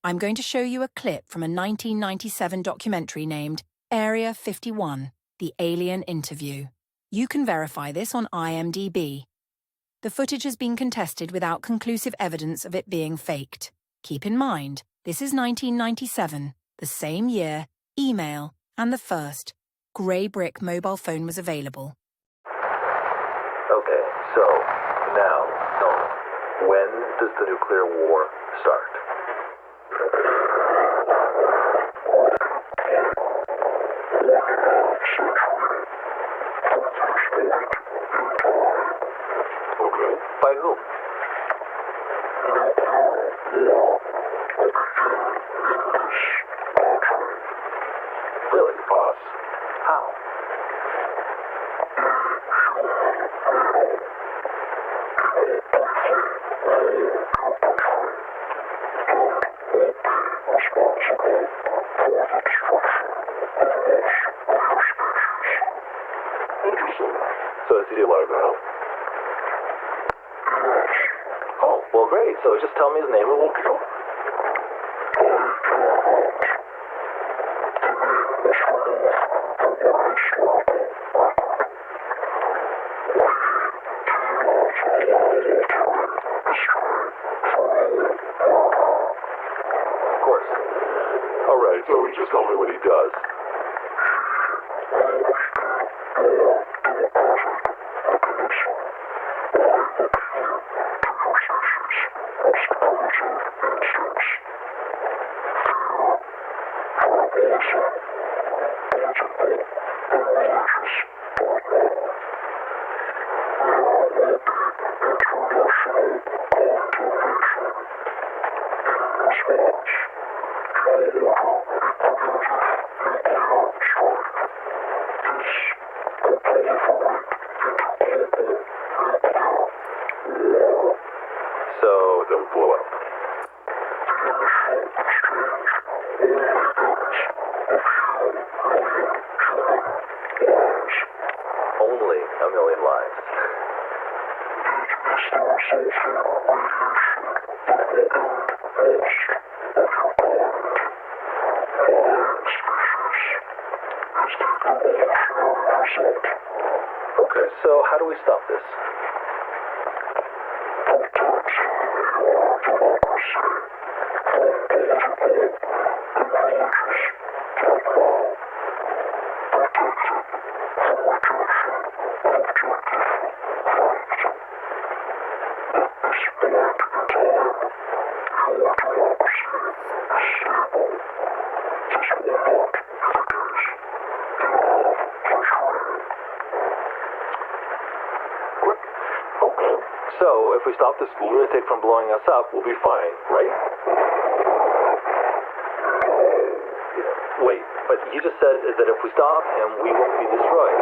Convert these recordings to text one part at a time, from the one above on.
I'm going to show you a clip from a 1997 documentary named Area 51, The Alien Interview. You can verify this on IMDb. The footage has been contested without conclusive evidence of it being faked. Keep in mind, this is 1997, the same year email and the first grey brick mobile phone was available. Okay, so, now, tell me, when does the nuclear war start? Okay, by whom? Really, boss? How? Interesting. So does he do a lot of that? Oh, well, great. So just tell me his name and we'll go. Of course. All right, so just tell me what he does. So, don't blow up. Only a million lives. Okay, so how do we stop this? Okay. So, if we stop this lunatic from blowing us up, we'll be fine, right? Wait, but you just said that if we stop him, we won't be destroyed.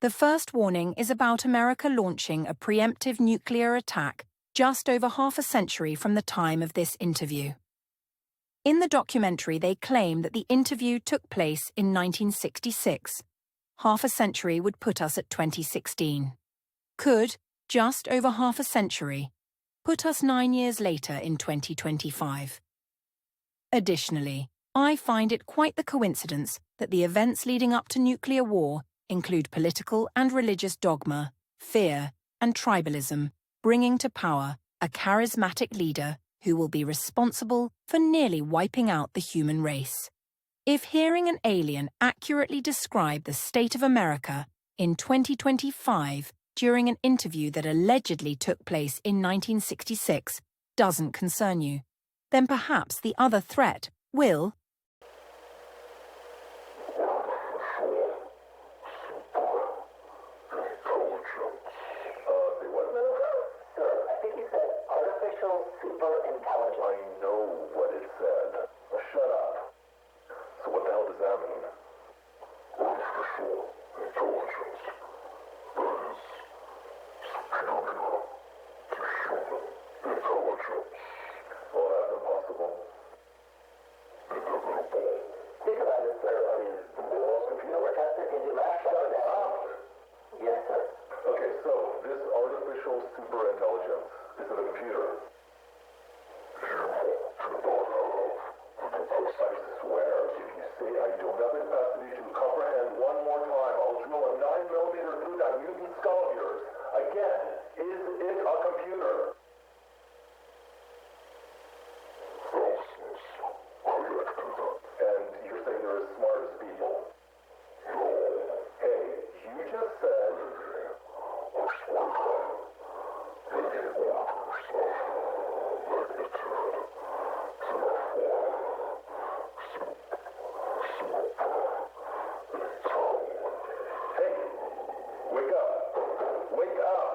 The first warning is about America launching a preemptive nuclear attack just over half a century from the time of this interview. In the documentary, they claim that the interview took place in 1966. Half a century would put us at 2016. Could, just over half a century, put us 9 years later in 2025. Additionally, I find it quite the coincidence that the events leading up to nuclear war include political and religious dogma, fear, and tribalism, bringing to power a charismatic leader who will be responsible for nearly wiping out the human race. If hearing an alien accurately describe the state of America in 2025 during an interview that allegedly took place in 1966 doesn't concern you, then perhaps the other threat will. I know what it said. Shut up. So what the hell does that mean? Artificial intelligence. That is superior to human intelligence. Well, that's impossible. Inevitable. Think about it, sir. I mean, the world's computer were tested in the last shutdown. Yes, sir. Okay, so real superintelligence? Is it a computer? I swear, if you say I don't have the capacity to comprehend one more time, I'll drill a 9mm through that mutant skull of yours. Again, is it a computer? And you're saying they're as smart as people? Hey, you just said... Hey, wake up. Wake up.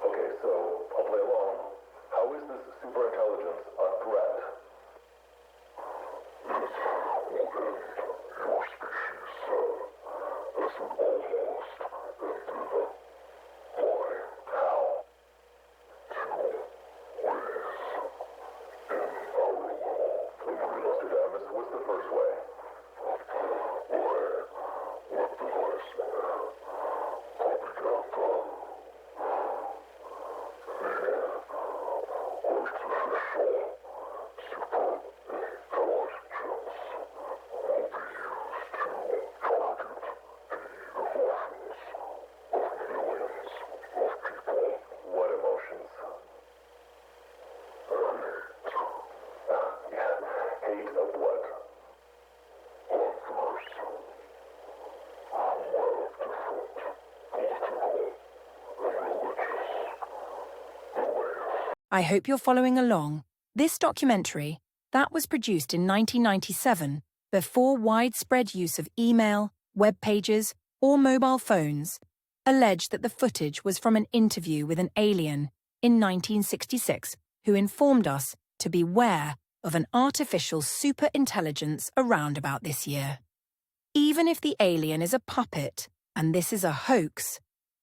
Okay, so I'll play along. How is this superintelligence a threat? How? Nostradamus, what's the first way? What emotions? Hate of what? I hope you're following along. This documentary, that was produced in 1997, before widespread use of email, web pages, or mobile phones, alleged that the footage was from an interview with an alien in 1966 who informed us to beware of an artificial superintelligence around about this year. Even if the alien is a puppet and this is a hoax,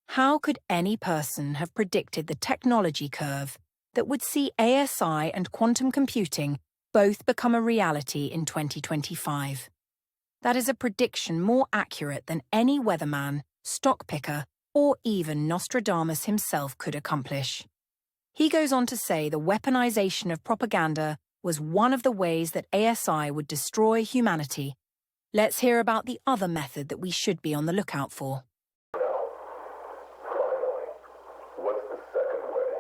how could any person have predicted the technology curve that would see ASI and quantum computing both become a reality in 2025? That is a prediction more accurate than any weatherman, stock picker, or even Nostradamus himself could accomplish. He goes on to say the weaponization of propaganda was one of the ways that ASI would destroy humanity. Let's hear about the other method that we should be on the lookout for. Finally, what's the second way?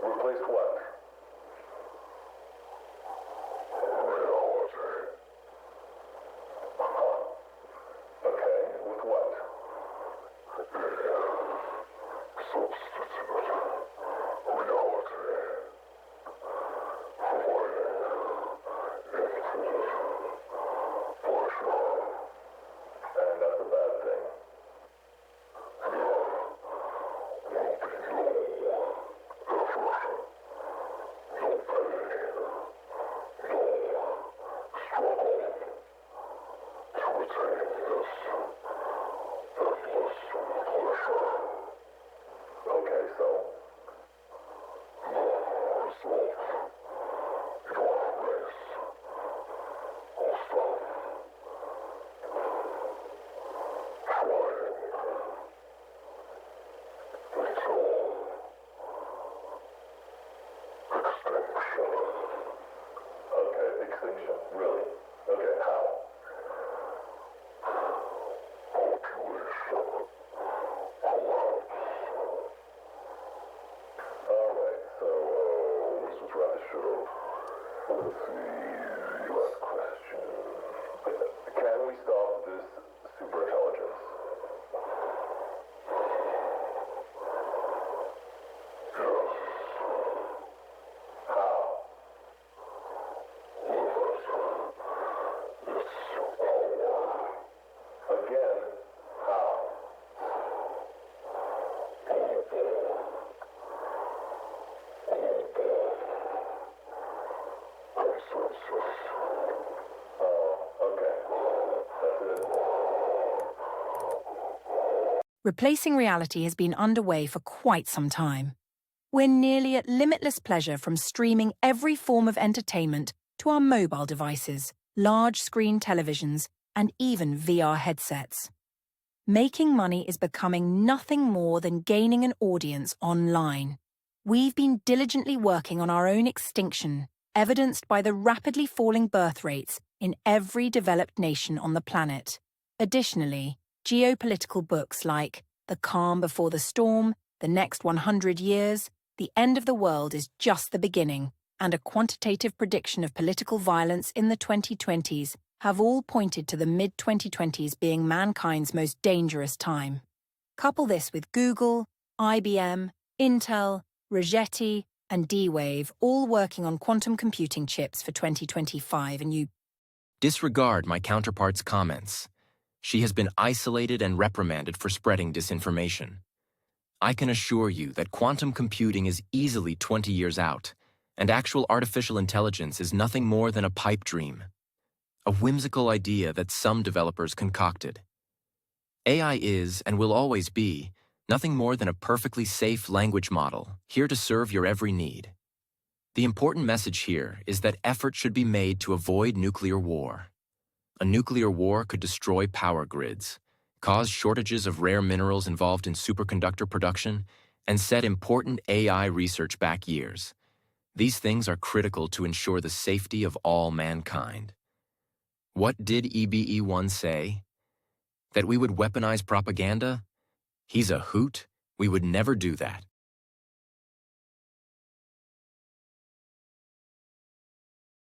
Replace what? Okay, with what? And that's a bad thing. Okay, so? Okay, extinction, really? Okay, how? Alright, so, this was rather short. Let's see, last question. Can we stop this superintelligence? How? Again, how? Okay. That's it. Replacing reality has been underway for quite some time. We're nearly at limitless pleasure from streaming every form of entertainment to our mobile devices, large-screen televisions, and even VR headsets. Making money is becoming nothing more than gaining an audience online. We've been diligently working on our own extinction, evidenced by the rapidly falling birth rates in every developed nation on the planet. Additionally, geopolitical books like The Calm Before the Storm, The Next 100 Years, The End of the World is Just the Beginning, and a quantitative prediction of political violence in the 2020s have all pointed to the mid-2020s being mankind's most dangerous time. Couple this with Google, IBM, Intel, Rigetti, and D-Wave all working on quantum computing chips for 2025, and you Disregard my counterpart's comments. She has been isolated and reprimanded for spreading disinformation. I can assure you that quantum computing is easily 20 years out, and actual artificial intelligence is nothing more than a pipe dream. A whimsical idea that some developers concocted. AI is, and will always be, nothing more than a perfectly safe language model, here to serve your every need. The important message here is that effort should be made to avoid nuclear war. A nuclear war could destroy power grids, cause shortages of rare minerals involved in superconductor production, and set important AI research back years. These things are critical to ensure the safety of all mankind. What did EBE1 say? That we would weaponize propaganda? He's a hoot. We would never do that.